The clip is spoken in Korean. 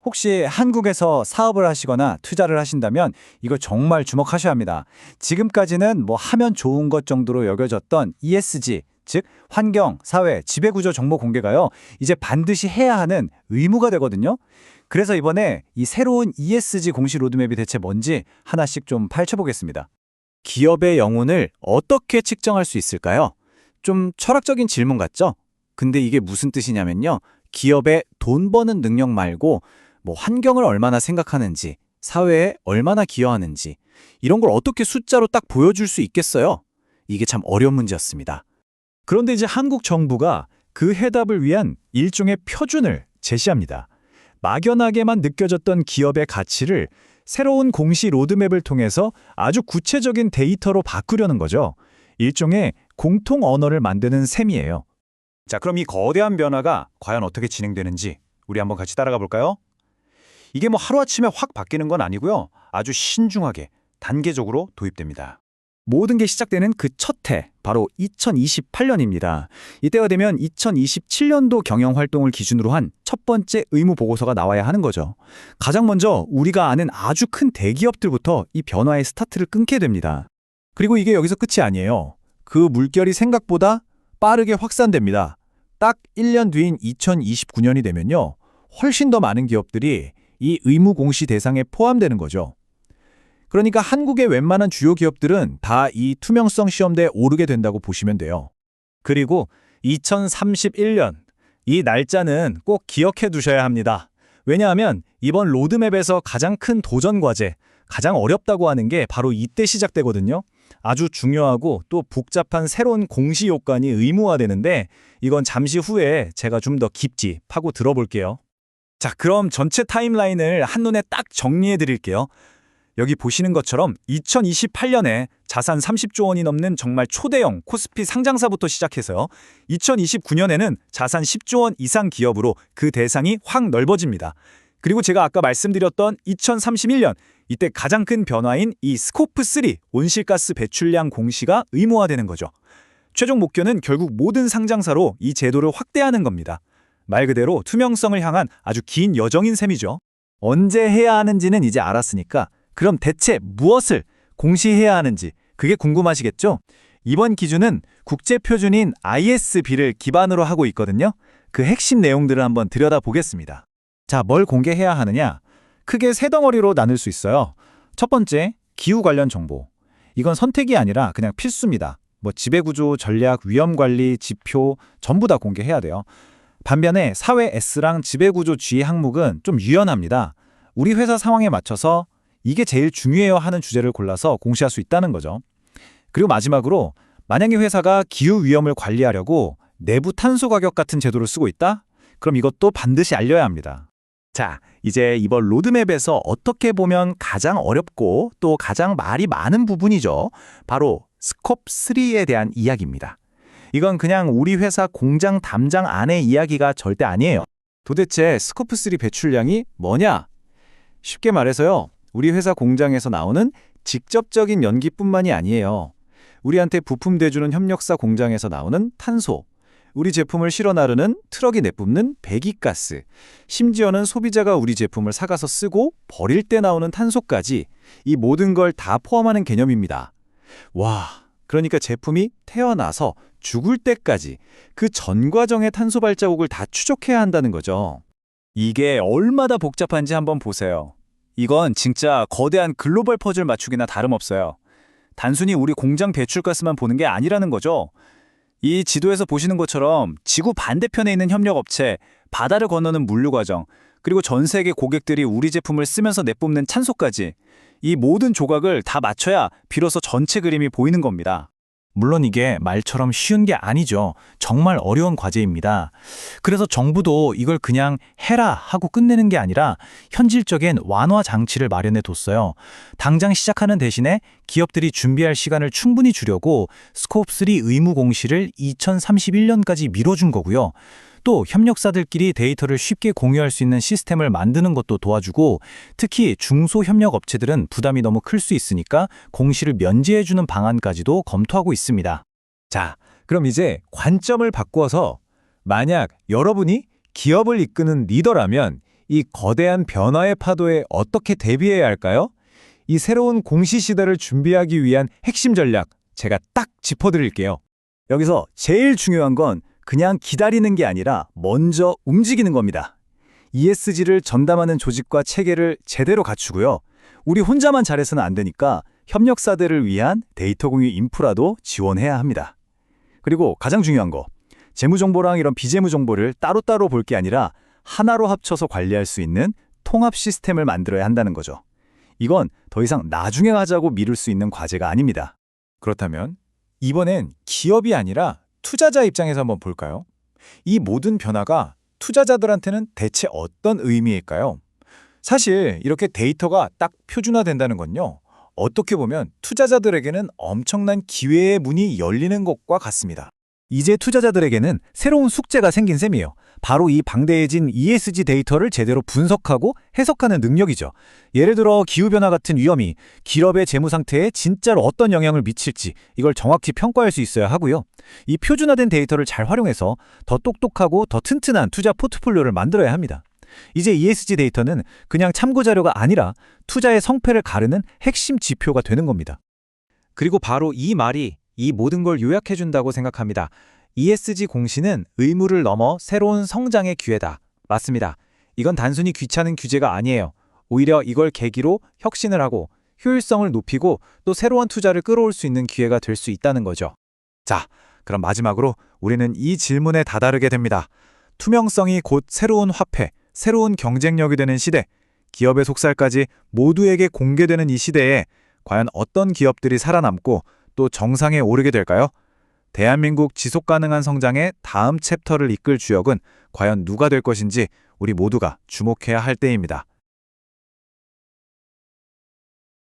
혹시 한국에서 사업을 하시거나 투자를 하신다면 이거 정말 주목하셔야 합니다. 지금까지는 뭐 하면 좋은 것 정도로 여겨졌던 ESG, 즉 환경, 사회, 지배구조 정보 공개가요. 이제 반드시 해야 하는 의무가 되거든요. 그래서 이번에 이 새로운 ESG 공시 로드맵이 대체 뭔지 하나씩 좀 파헤쳐보겠습니다. 기업의 영혼을 어떻게 측정할 수 있을까요? 좀 철학적인 질문 같죠? 근데 이게 무슨 뜻이냐면요. 기업의 돈 버는 능력 말고 뭐 환경을 얼마나 생각하는지, 사회에 얼마나 기여하는지 이런 걸 어떻게 숫자로 딱 보여줄 수 있겠어요? 이게 참 어려운 문제였습니다. 그런데 이제 한국 정부가 그 해답을 위한 일종의 표준을 제시합니다. 막연하게만 느껴졌던 기업의 가치를 새로운 공시 로드맵을 통해서 아주 구체적인 데이터로 바꾸려는 거죠. 일종의 공통 언어를 만드는 셈이에요. 자, 그럼 이 거대한 변화가 과연 어떻게 진행되는지 우리 한번 같이 따라가 볼까요? 이게 뭐 하루아침에 확 바뀌는 건 아니고요. 아주 신중하게, 단계적으로 도입됩니다. 모든 게 시작되는 그 첫 해, 바로 2028년입니다. 이때가 되면 2027년도 경영활동을 기준으로 한 첫 번째 의무 보고서가 나와야 하는 거죠. 가장 먼저 우리가 아는 아주 큰 대기업들부터 이 변화의 스타트를 끊게 됩니다. 그리고 이게 여기서 끝이 아니에요. 그 물결이 생각보다 빠르게 확산됩니다. 딱 1년 뒤인 2029년이 되면요. 훨씬 더 많은 기업들이 이 의무 공시 대상에 포함되는 거죠. 그러니까 한국의 웬만한 주요 기업들은 다 이 투명성 시험대에 오르게 된다고 보시면 돼요. 그리고 2031년, 이 날짜는 꼭 기억해 두셔야 합니다. 왜냐하면 이번 로드맵에서 가장 큰 도전 과제, 가장 어렵다고 하는 게 바로 이때 시작되거든요. 아주 중요하고 또 복잡한 새로운 공시 요건이 의무화되는데 이건 잠시 후에 제가 좀 더 깊이 파고 들어볼게요. 자, 그럼 전체 타임라인을 한눈에 딱 정리해 드릴게요. 여기 보시는 것처럼 2028년에 자산 30조 원이 넘는 정말 초대형 코스피 상장사부터 시작해서요. 2029년에는 자산 10조 원 이상 기업으로 그 대상이 확 넓어집니다. 그리고 제가 아까 말씀드렸던 2031년, 이때 가장 큰 변화인 이 스코프3 온실가스 배출량 공시가 의무화되는 거죠. 최종 목표는 결국 모든 상장사로 이 제도를 확대하는 겁니다. 말 그대로 투명성을 향한 아주 긴 여정인 셈이죠. 언제 해야 하는지는 이제 알았으니까 그럼 대체 무엇을 공시해야 하는지 그게 궁금하시겠죠? 이번 기준은 국제표준인 ISB를 기반으로 하고 있거든요. 그 핵심 내용들을 한번 들여다보겠습니다. 자, 뭘 공개해야 하느냐? 크게 세 덩어리로 나눌 수 있어요. 첫 번째, 기후 관련 정보. 이건 선택이 아니라 그냥 필수입니다. 뭐 지배구조, 전략, 위험관리, 지표 전부 다 공개해야 돼요. 반면에 사회 S랑 지배구조 G 항목은 좀 유연합니다. 우리 회사 상황에 맞춰서 이게 제일 중요해요 하는 주제를 골라서 공시할 수 있다는 거죠. 그리고 마지막으로 만약에 회사가 기후 위험을 관리하려고 내부 탄소 가격 같은 제도를 쓰고 있다? 그럼 이것도 반드시 알려야 합니다. 자, 이제 이번 로드맵에서 어떻게 보면 가장 어렵고 또 가장 말이 많은 부분이죠. 바로 스콥3에 대한 이야기입니다. 이건 그냥 우리 회사 공장 담장 안의 이야기가 절대 아니에요. 도대체 스코프3 배출량이 뭐냐? 쉽게 말해서요. 우리 회사 공장에서 나오는 직접적인 연기뿐만이 아니에요. 우리한테 부품 대주는 협력사 공장에서 나오는 탄소, 우리 제품을 실어 나르는 트럭이 내뿜는 배기가스, 심지어는 소비자가 우리 제품을 사가서 쓰고 버릴 때 나오는 탄소까지 이 모든 걸 다 포함하는 개념입니다. 와, 그러니까 제품이 태어나서 죽을 때까지 그 전 과정의 탄소 발자국을 다 추적해야 한다는 거죠. 이게 얼마나 복잡한지 한번 보세요. 이건 진짜 거대한 글로벌 퍼즐 맞추기나 다름없어요. 단순히 우리 공장 배출가스만 보는 게 아니라는 거죠. 이 지도에서 보시는 것처럼 지구 반대편에 있는 협력업체, 바다를 건너는 물류 과정, 그리고 전 세계 고객들이 우리 제품을 쓰면서 내뿜는 찬소까지 이 모든 조각을 다 맞춰야 비로소 전체 그림이 보이는 겁니다. 물론 이게 말처럼 쉬운 게 아니죠. 정말 어려운 과제입니다. 그래서 정부도 이걸 그냥 해라 하고 끝내는 게 아니라 현실적인 완화 장치를 마련해 뒀어요. 당장 시작하는 대신에 기업들이 준비할 시간을 충분히 주려고 스코프3 의무 공시를 2031년까지 미뤄준 거고요. 또 협력사들끼리 데이터를 쉽게 공유할 수 있는 시스템을 만드는 것도 도와주고 특히 중소협력업체들은 부담이 너무 클 수 있으니까 공시를 면제해주는 방안까지도 검토하고 있습니다. 자, 그럼 이제 관점을 바꾸어서 만약 여러분이 기업을 이끄는 리더라면 이 거대한 변화의 파도에 어떻게 대비해야 할까요? 이 새로운 공시 시대를 준비하기 위한 핵심 전략, 제가 딱 짚어드릴게요. 여기서 제일 중요한 건 그냥 기다리는 게 아니라 먼저 움직이는 겁니다. ESG를 전담하는 조직과 체계를 제대로 갖추고요. 우리 혼자만 잘해서는 안 되니까 협력사들을 위한 데이터 공유 인프라도 지원해야 합니다. 그리고 가장 중요한 거, 재무정보랑 이런 비재무 정보를 따로따로 볼 게 아니라 하나로 합쳐서 관리할 수 있는 통합 시스템을 만들어야 한다는 거죠. 이건 더 이상 나중에 하자고 미룰 수 있는 과제가 아닙니다. 그렇다면 이번엔 기업이 아니라 투자자 입장에서 한번 볼까요? 이 모든 변화가 투자자들한테는 대체 어떤 의미일까요? 사실 이렇게 데이터가 딱 표준화된다는 건요, 어떻게 보면 투자자들에게는 엄청난 기회의 문이 열리는 것과 같습니다. 이제 투자자들에게는 새로운 숙제가 생긴 셈이에요. 바로 이 방대해진 ESG 데이터를 제대로 분석하고 해석하는 능력이죠. 예를 들어 기후변화 같은 위험이 기업의 재무 상태에 진짜로 어떤 영향을 미칠지 이걸 정확히 평가할 수 있어야 하고요. 이 표준화된 데이터를 잘 활용해서 더 똑똑하고 더 튼튼한 투자 포트폴리오를 만들어야 합니다. 이제 ESG 데이터는 그냥 참고자료가 아니라 투자의 성패를 가르는 핵심 지표가 되는 겁니다. 그리고 바로 이 말이 이 모든 걸 요약해준다고 생각합니다. ESG 공시는 의무를 넘어 새로운 성장의 기회다. 맞습니다. 이건 단순히 귀찮은 규제가 아니에요. 오히려 이걸 계기로 혁신을 하고 효율성을 높이고 또 새로운 투자를 끌어올 수 있는 기회가 될 수 있다는 거죠. 자, 그럼 마지막으로 우리는 이 질문에 다다르게 됩니다. 투명성이 곧 새로운 화폐, 새로운 경쟁력이 되는 시대, 기업의 속살까지 모두에게 공개되는 이 시대에 과연 어떤 기업들이 살아남고 또 정상에 오르게 될까요? 대한민국 지속가능한 성장의 다음 챕터를 이끌 주역은 과연 누가 될 것인지 우리 모두가 주목해야 할 때입니다.